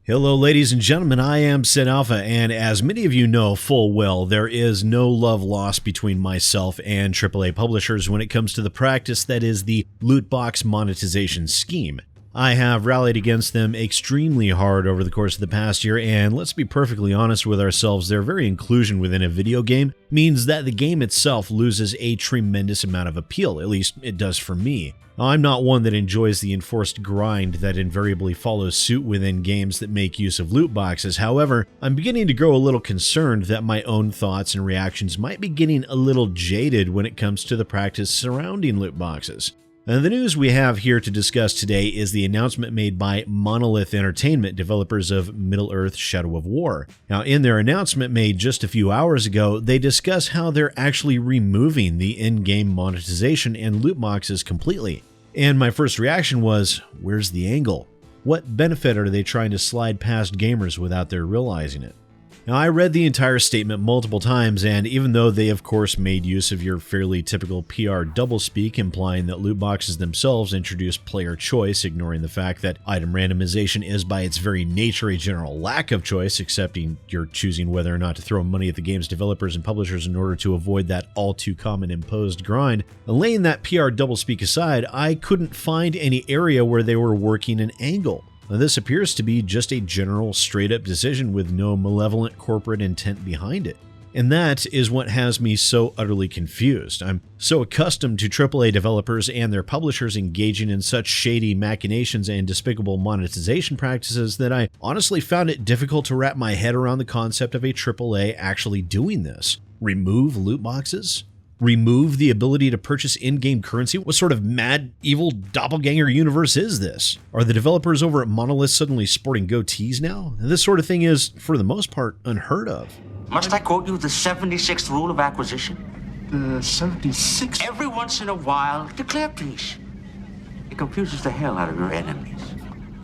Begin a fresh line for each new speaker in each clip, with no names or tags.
Hello ladies and gentlemen, I am SidAlpha, and as many of you know full well, there is no love lost between myself and AAA publishers when it comes to the practice that is the loot box monetization scheme. I have rallied against them extremely hard over the course of the past year, and let's be perfectly honest with ourselves, their very inclusion within a video game means that the game itself loses a tremendous amount of appeal, at least it does for me. I'm not one that enjoys the enforced grind that invariably follows suit within games that make use of loot boxes. However, I'm beginning to grow a little concerned that my own thoughts and reactions might be getting a little jaded when it comes to the practice surrounding loot boxes. And the news we have here to discuss today is the announcement made by Monolith Entertainment, developers of Middle-earth: Shadow of War. Now, in their announcement made just a few hours ago, they discuss how they're actually removing the in-game monetization and loot boxes completely. And my first reaction was, where's the angle? What benefit are they trying to slide past gamers without their realizing it? Now, I read the entire statement multiple times, and even though they of course made use of your fairly typical PR doublespeak implying that loot boxes themselves introduce player choice, ignoring the fact that item randomization is by its very nature a general lack of choice, excepting you're choosing whether or not to throw money at the game's developers and publishers in order to avoid that all-too-common imposed grind. Laying that PR doublespeak aside, I couldn't find any area where they were working an angle. Now, this appears to be just a general straight-up decision with no malevolent corporate intent behind it. And that is what has me so utterly confused. I'm so accustomed to AAA developers and their publishers engaging in such shady machinations and despicable monetization practices that I honestly found it difficult to wrap my head around the concept of a AAA actually doing this. Remove loot boxes? Remove the ability to purchase in-game currency? What sort of mad, evil doppelganger universe is this? Are the developers over at Monolith suddenly sporting goatees now? This sort of thing is, for the most part, unheard of.
Must I quote you the 76th rule of acquisition?
The 76th?
Every once in a while, declare peace. It confuses the hell out of your enemies.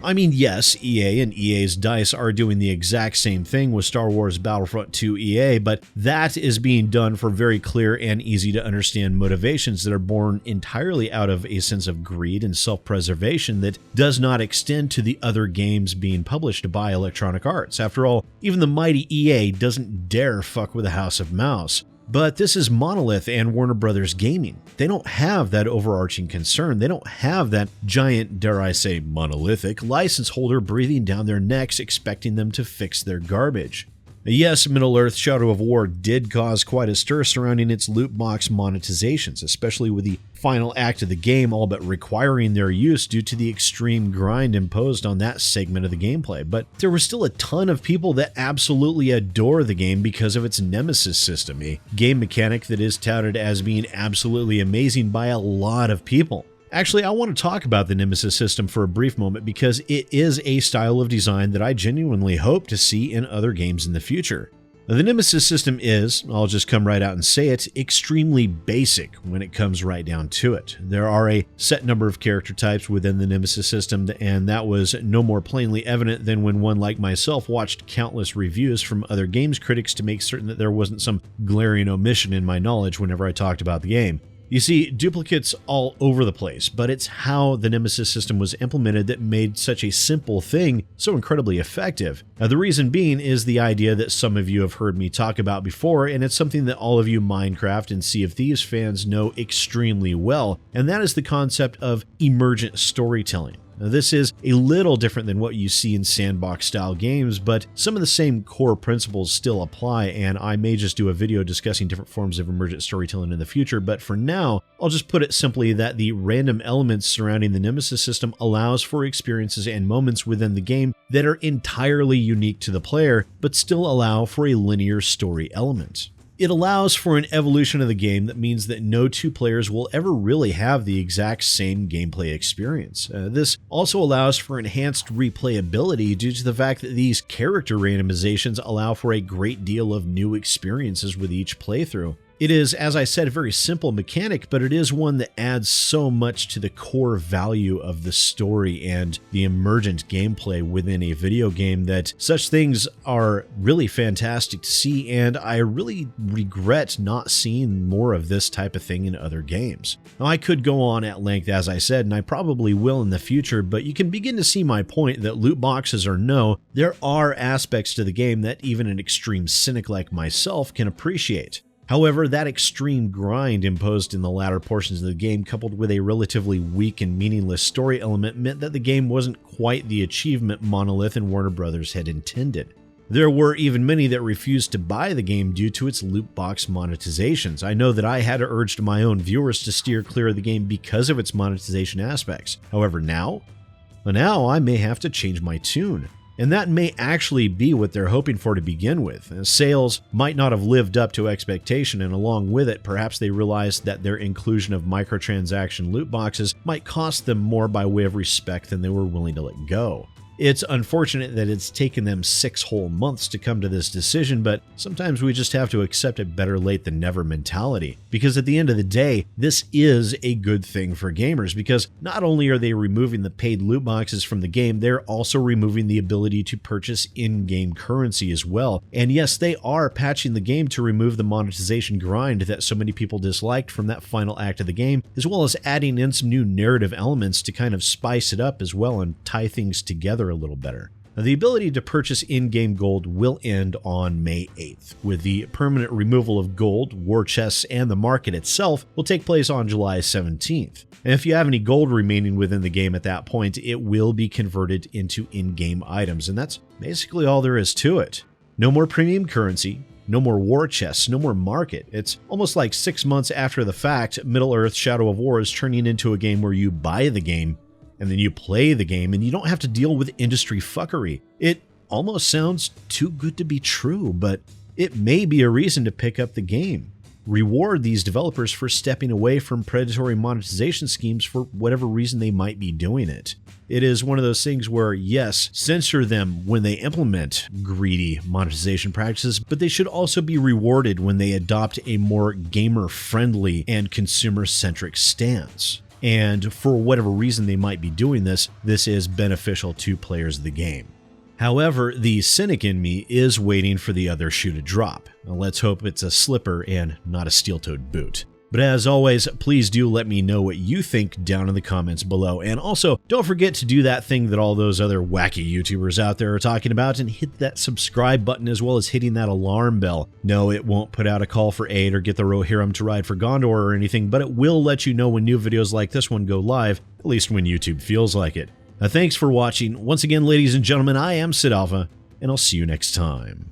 I mean, yes, EA and EA's DICE are doing the exact same thing with Star Wars Battlefront 2 EA, but that is being done for very clear and easy to understand motivations that are born entirely out of a sense of greed and self-preservation that does not extend to the other games being published by Electronic Arts. After all, even the mighty EA doesn't dare fuck with a House of Mouse. But this is Monolith and Warner Brothers Gaming. They don't have that overarching concern. They don't have that giant, dare I say, monolithic license holder breathing down their necks expecting them to fix their garbage. Yes, Middle-earth: Shadow of War did cause quite a stir surrounding its loot box monetizations, especially with the final act of the game all but requiring their use due to the extreme grind imposed on that segment of the gameplay. But there were still a ton of people that absolutely adore the game because of its Nemesis system, a game mechanic that is touted as being absolutely amazing by a lot of people. Actually, I want to talk about the Nemesis system for a brief moment because it is a style of design that I genuinely hope to see in other games in the future. The Nemesis system is, I'll just come right out and say it, extremely basic when it comes right down to it. There are a set number of character types within the Nemesis system, and that was no more plainly evident than when one like myself watched countless reviews from other games critics to make certain that there wasn't some glaring omission in my knowledge whenever I talked about the game. You see, duplicates all over the place, but it's how the Nemesis system was implemented that made such a simple thing so incredibly effective. Now, the reason being is the idea that some of you have heard me talk about before, and it's something that all of you Minecraft and Sea of Thieves fans know extremely well, and that is the concept of emergent storytelling. Now, this is a little different than what you see in sandbox-style games, but some of the same core principles still apply, and I may just do a video discussing different forms of emergent storytelling in the future, but for now, I'll just put it simply that the random elements surrounding the Nemesis system allows for experiences and moments within the game that are entirely unique to the player, but still allow for a linear story element. It allows for an evolution of the game that means that no two players will ever really have the exact same gameplay experience. This also allows for enhanced replayability due to the fact that these character randomizations allow for a great deal of new experiences with each playthrough. It is, as I said, a very simple mechanic, but it is one that adds so much to the core value of the story and the emergent gameplay within a video game that such things are really fantastic to see, and I really regret not seeing more of this type of thing in other games. Now, I could go on at length, as I said, and I probably will in the future, but you can begin to see my point that loot boxes or no, there are aspects to the game that even an extreme cynic like myself can appreciate. However, that extreme grind imposed in the latter portions of the game, coupled with a relatively weak and meaningless story element, meant that the game wasn't quite the achievement Monolith and Warner Bros. Had intended. There were even many that refused to buy the game due to its loot box monetizations. I know that I had urged my own viewers to steer clear of the game because of its monetization aspects. However, now I may have to change my tune. And that may actually be what they're hoping for to begin with. Sales might not have lived up to expectation, and along with it, perhaps they realized that their inclusion of microtransaction loot boxes might cost them more by way of respect than they were willing to let go. It's unfortunate that it's taken them 6 whole months to come to this decision, but sometimes we just have to accept it better late than never mentality. Because at the end of the day, this is a good thing for gamers, because not only are they removing the paid loot boxes from the game, they're also removing the ability to purchase in-game currency as well. And yes, they are patching the game to remove the monetization grind that so many people disliked from that final act of the game, as well as adding in some new narrative elements to kind of spice it up as well and tie things together a little better. Now, the ability to purchase in-game gold will end on May 8th, with the permanent removal of gold, war chests, and the market itself will take place on July 17th. And if you have any gold remaining within the game at that point, it will be converted into in-game items, and that's basically all there is to it. No more premium currency, no more war chests, no more market. It's almost like 6 months after the fact, Middle-earth Shadow of War is turning into a game where you buy the game, and then you play the game, and you don't have to deal with industry fuckery. It almost sounds too good to be true, but it may be a reason to pick up the game. Reward these developers for stepping away from predatory monetization schemes for whatever reason they might be doing it. It is one of those things where, yes, censor them when they implement greedy monetization practices, but they should also be rewarded when they adopt a more gamer-friendly and consumer-centric stance. And for whatever reason they might be doing this, this is beneficial to players of the game. However, the cynic in me is waiting for the other shoe to drop. Now, let's hope it's a slipper and not a steel-toed boot. But as always, please do let me know what you think down in the comments below. And also, don't forget to do that thing that all those other wacky YouTubers out there are talking about and hit that subscribe button as well as hitting that alarm bell. No, it won't put out a call for aid or get the Rohirrim to ride for Gondor or anything, but it will let you know when new videos like this one go live, at least when YouTube feels like it. Thanks for watching. Once again, ladies and gentlemen, I am SidAlpha, and I'll see you next time.